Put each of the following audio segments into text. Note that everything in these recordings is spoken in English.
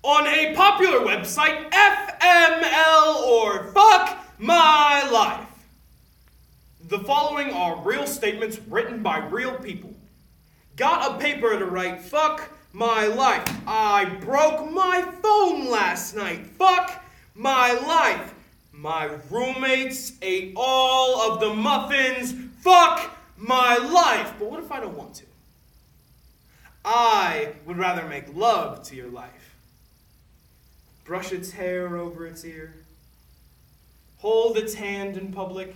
on a popular website, FML or Fuck My Life. The following are real statements written by real people. Got a paper to write, fuck my life. I broke my phone last night, fuck my life. My roommates ate all of the muffins, fuck my life. But what if I don't want to? I would rather make love to your life. Brush its hair over its ear. Hold its hand in public.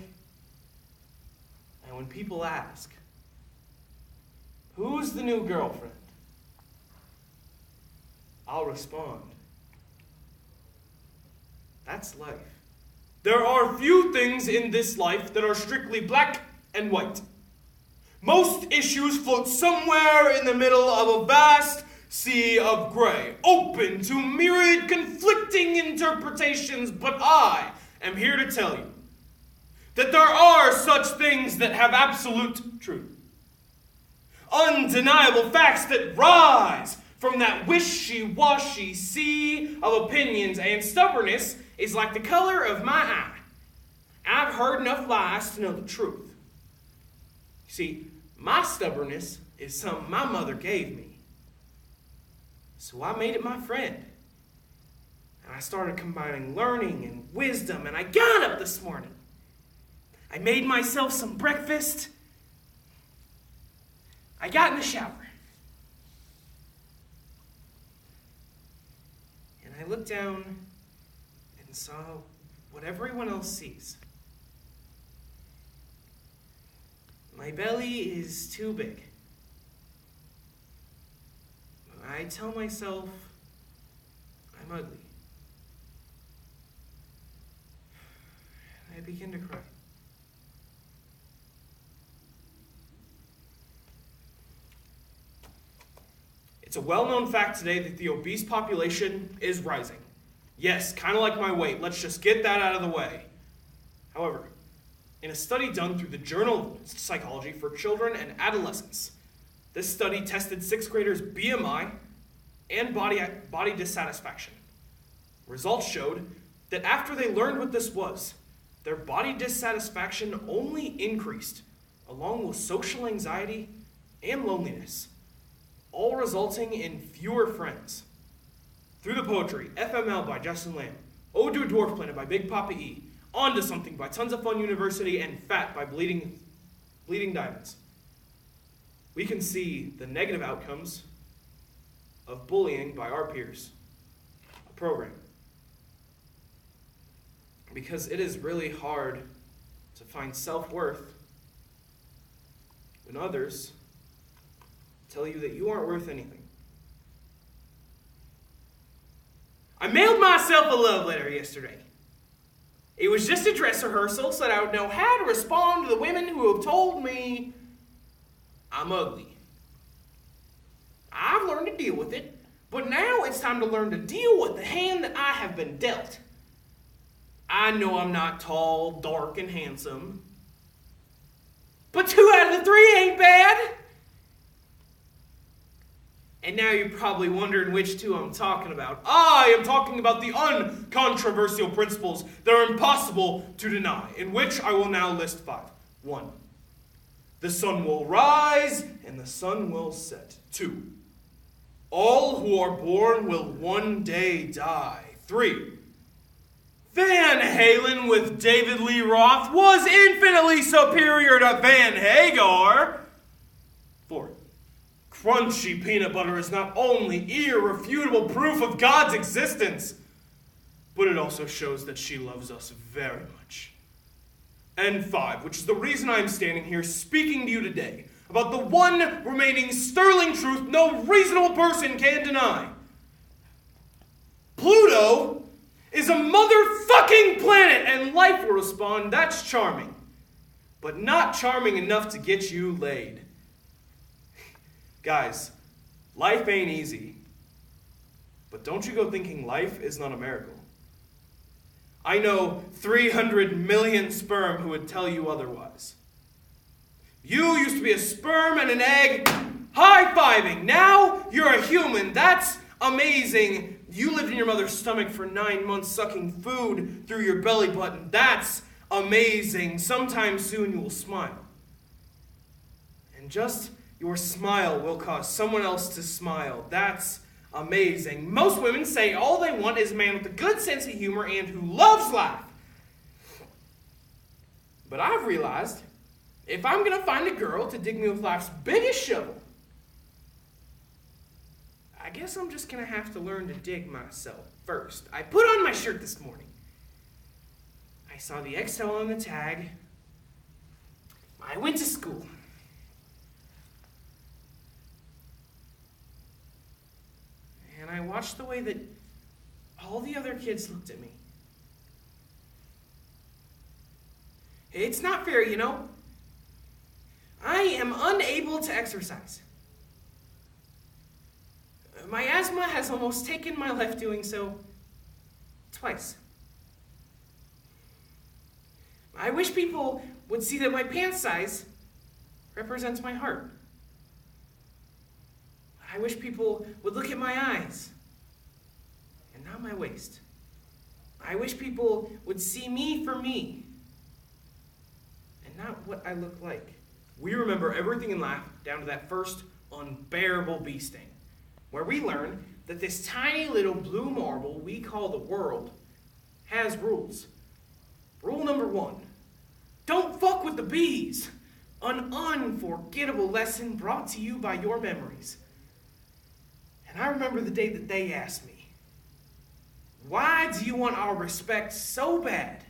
And when people ask, who's the new girlfriend? I'll respond, that's life. There are few things in this life that are strictly black and white. Most issues float somewhere in the middle of a vast sea of gray, open to myriad conflicting interpretations, but I am here to tell you that there are such things that have absolute truth. Undeniable facts that rise from that wishy-washy sea of opinions, and stubbornness is like the color of my eye. I've heard enough lies to know the truth. You see, my stubbornness is something my mother gave me. So I made it my friend. And I started combining learning and wisdom, and I got up this morning. I made myself some breakfast. I got in the shower. And I looked down and saw what everyone else sees. My belly is too big. I tell myself I'm ugly. I begin to cry. It's a well-known fact today that the obese population is rising. Yes, kind of like my weight. Let's just get that out of the way. However, in a study done through the Journal of Psychology for Children and Adolescents, this study tested 6th graders' BMI and body dissatisfaction. Results showed that after they learned what this was, their body dissatisfaction only increased, along with social anxiety and loneliness, all resulting in fewer friends. Through the poetry, FML by Justin Lamb, Ode to a Dwarf Planet by Big Papa E, On to Something by Tons of Fun University, and Fat by Bleeding Diamonds, we can see the negative outcomes of bullying by our peers, a program. Because it is really hard to find self-worth when others tell you that you aren't worth anything. I mailed myself a love letter yesterday. It was just a dress rehearsal so that I would know how to respond to the women who have told me I'm ugly. I've learned to deal with it, but now it's time to learn to deal with the hand that I have been dealt. I know I'm not tall, dark, and handsome, but 2 out of the 3 ain't bad. And now you're probably wondering which 2 I'm talking about. I am talking about the uncontroversial principles that are impossible to deny, in which I will now list 5. 1. The sun will rise and the sun will set. 2. All who are born will one day die. 3. Van Halen with David Lee Roth was infinitely superior to Van Hagar. 4. Crunchy peanut butter is not only irrefutable proof of God's existence, but it also shows that she loves us very much. And 5, which is the reason I'm standing here speaking to you today, about the one remaining sterling truth no reasonable person can deny. Pluto is a motherfucking planet, and life will respond, that's charming, but not charming enough to get you laid. Guys, life ain't easy, but don't you go thinking life is not a miracle. I know 300 million sperm who would tell you otherwise. You used to be a sperm and an egg, high-fiving. Now you're a human. That's amazing. You lived in your mother's stomach for 9 months sucking food through your belly button. That's amazing. Sometime soon you will smile. And just your smile will cause someone else to smile. That's amazing. Most women say all they want is a man with a good sense of humor and who loves life. But I've realized if I'm going to find a girl to dig me with life's biggest shovel, I guess I'm just going to have to learn to dig myself first. I put on my shirt this morning. I saw the XL on the tag. I went to school. And I watched the way that all the other kids looked at me. It's not fair, you know. I am unable to exercise. My asthma has almost taken my life doing so twice. I wish people would see that my pant size represents my heart. I wish people would look at my eyes and not my waist. I wish people would see me for me and not what I look like. We remember everything in life down to that first unbearable bee sting, where we learn that this tiny little blue marble we call the world has rules. Rule number 1, don't fuck with the bees. An unforgettable lesson brought to you by your memories. And I remember the day that they asked me, why do you want our respect so bad?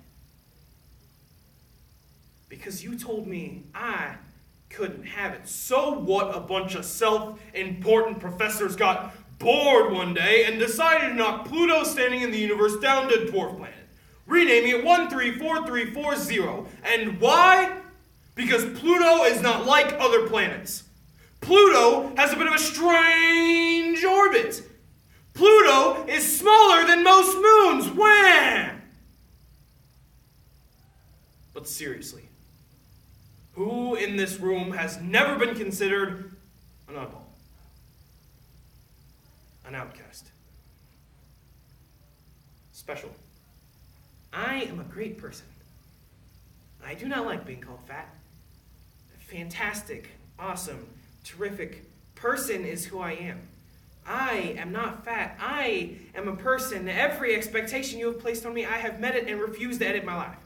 Because you told me I couldn't have it. So what? A bunch of self-important professors got bored one day and decided to knock Pluto standing in the universe down to dwarf planet, renaming it 134340. And why? Because Pluto is not like other planets. Pluto has a bit of a strange orbit. Pluto is smaller than most moons. Wham! But seriously, who in this room has never been considered an oddball? An outcast? Special? I am a great person. I do not like being called fat. Fantastic, awesome, terrific person is who I am. I am not fat. I am a person. Every expectation you have placed on me, I have met it and refused to edit my life.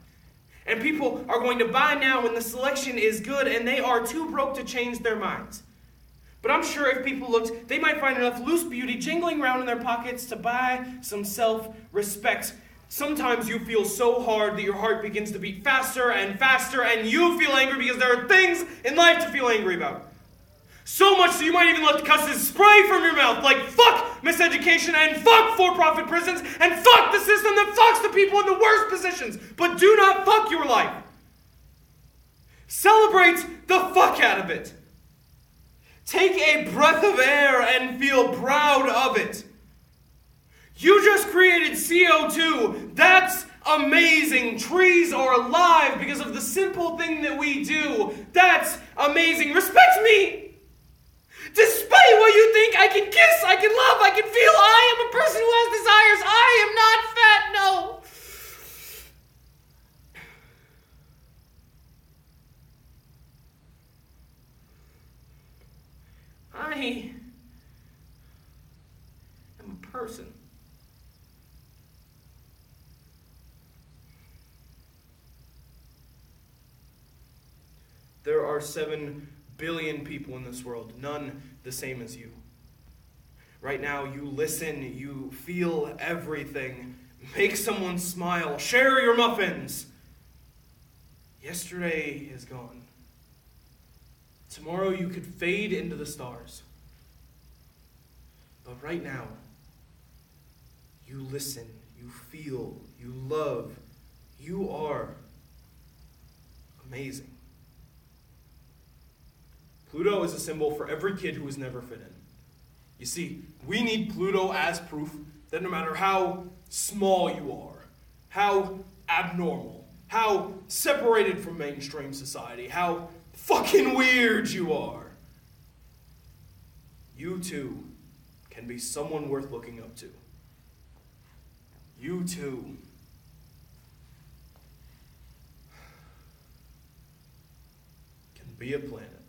And people are going to buy now when the selection is good, and they are too broke to change their minds. But I'm sure if people looked, they might find enough loose beauty jingling around in their pockets to buy some self-respect. Sometimes you feel so hard that your heart begins to beat faster and faster, and you feel angry because there are things in life to feel angry about. So much so you might even let the cusses spray from your mouth, like fuck miseducation and fuck for-profit prisons and fuck the system that fucks the people in the worst positions. But do not fuck your life. Celebrate the fuck out of it. Take a breath of air and feel proud of it. You just created CO2. That's amazing. Trees are alive because of the simple thing that we do. That's amazing. Respect me. Despite what you think, I can kiss, I can love, I can feel. I am a person who has desires. I am not fat, no. I am a person. There are 7 billion people in this world, none the same as you. Right now, you listen, you feel everything. Make someone smile. Share your muffins. Yesterday is gone. Tomorrow you could fade into the stars. But right now, you listen, you feel, you love. You are amazing. Pluto is a symbol for every kid who has never fit in. You see, we need Pluto as proof that no matter how small you are, how abnormal, how separated from mainstream society, how fucking weird you are, you too can be someone worth looking up to. You too can be a planet.